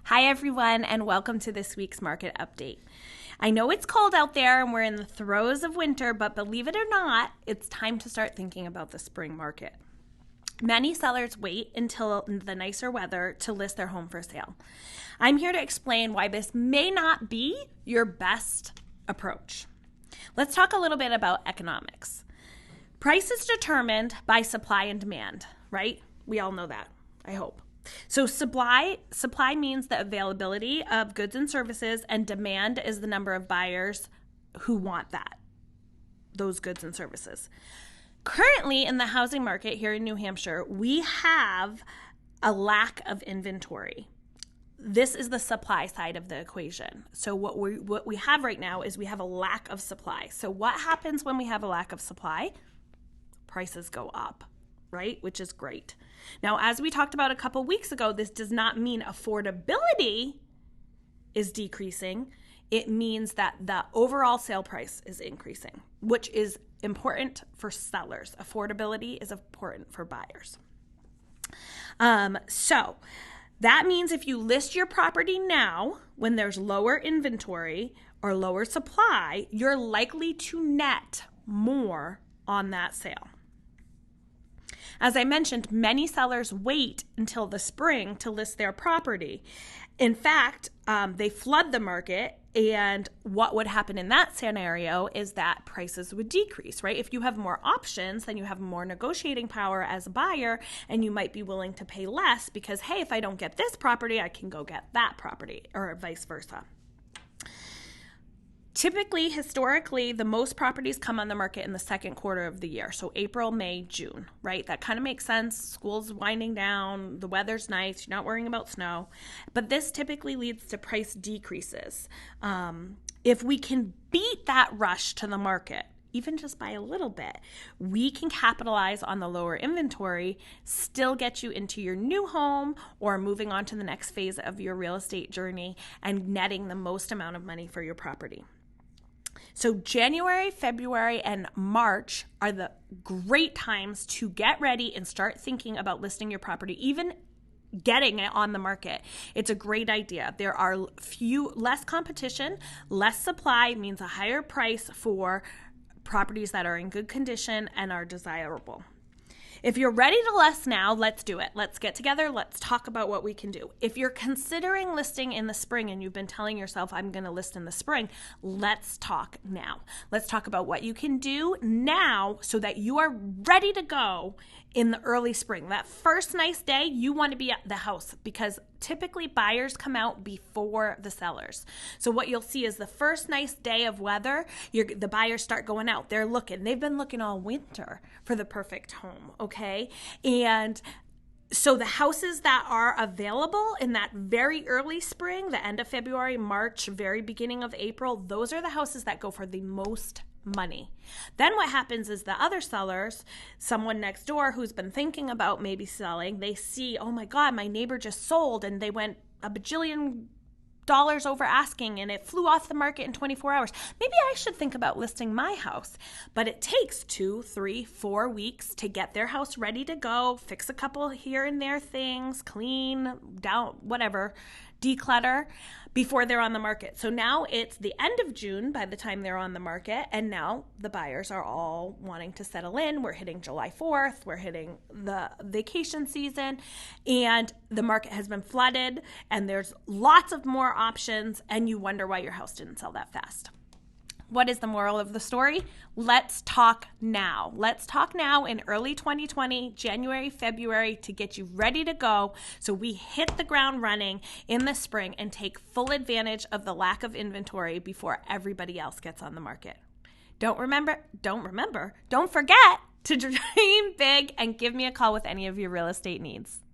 Hi, everyone, and welcome to this week's market update. I know it's cold out there and we're in the throes of winter, but believe it or not, it's time to start thinking about the spring market. Many sellers wait until the nicer weather to list their home for sale. I'm here to explain why this may not be your best approach. Let's talk a little bit about economics. Price is determined by supply and demand, right? We all know that, I hope. So supply means the availability of goods and services, and demand is the number of buyers who want those goods and services. Currently in the housing market here in New Hampshire, we have a lack of inventory. This is the supply side of the equation. So what we have right now is we have a lack of supply. So what happens when we have a lack of supply? Prices go up, right? Which is great. Now, as we talked about a couple weeks ago, this does not mean affordability is decreasing. It means that the overall sale price is increasing, which is important for sellers. Affordability is important for buyers. So that means if you list your property now, when there's lower inventory or lower supply, you're likely to net more on that sale. As I mentioned, many sellers wait until the spring to list their property. In fact, they flood the market, and what would happen in that scenario is that prices would decrease, right? If you have more options, then you have more negotiating power as a buyer, and you might be willing to pay less because, hey, if I don't get this property, I can go get that property, or vice versa. Typically, historically, the most properties come on the market in the second quarter of the year. So April, May, June, right? That kind of makes sense. School's winding down. The weather's nice. You're not worrying about snow. But this typically leads to price decreases. If we can beat that rush to the market, even just by a little bit, we can capitalize on the lower inventory, still get you into your new home or moving on to the next phase of your real estate journey and netting the most amount of money for your property. So January, February, and March are the great times to get ready and start thinking about listing your property, even getting it on the market. It's a great idea. There are less competition, less supply means a higher price for properties that are in good condition and are desirable. If you're ready to list now, let's do it. Let's get together. Let's talk about what we can do. If you're considering listing in the spring and you've been telling yourself, I'm going to list in the spring, let's talk now. Let's talk about what you can do now so that you are ready to go in the early spring. That first nice day, you want to be at the house because typically buyers come out before the sellers. So what you'll see is the first nice day of weather, the buyers start going out. They're looking. They've been looking all winter for the perfect home, okay? And so the houses that are available in that very early spring, the end of February, March, very beginning of April, those are the houses that go for the most money. Then what happens is the other sellers, someone next door who's been thinking about maybe selling, they see, oh my God, my neighbor just sold and they went a bajillion dollars over asking and it flew off the market in 24 hours. Maybe I should think about listing my house. But it takes 2, 3, 4 weeks to get their house ready to go, fix a couple here and there things, clean, down, whatever, declutter before they're on the market. So now it's the end of June by the time they're on the market, and now the buyers are all wanting to settle in. We're hitting July 4th, we're hitting the vacation season, and the market has been flooded, and there's lots of more options, and you wonder why your house didn't sell that fast. What is the moral of the story? Let's talk now. Let's talk now in early 2020, January, February, to get you ready to go so we hit the ground running in the spring and take full advantage of the lack of inventory before everybody else gets on the market. Don't forget to dream big and give me a call with any of your real estate needs.